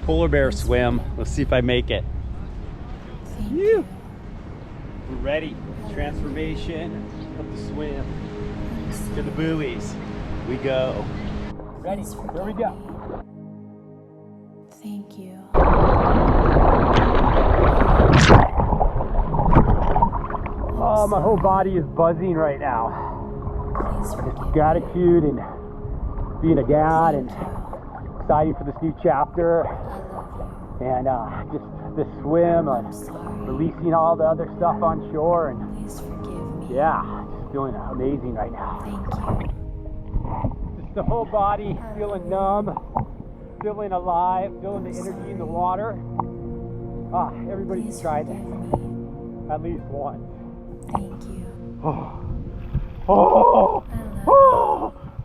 polar bear swim. Let's see if I make it. We're ready. Transformation of the swim to the buoys. We go. Ready? Here we go. Thank you. Oh, my whole body is buzzing right now. Please forgive Just me. gratitude and being a dad and excited for this new chapter. I love And just the swim you. and I'm sorry. releasing all the other stuff on shore. And Please forgive me. yeah, just feeling amazing right now. Thank you. Just the whole body feeling numb, feeling alive, feeling the energy in the water. Everybody Please should try this forgive me. at least once. Thank you. Oh. I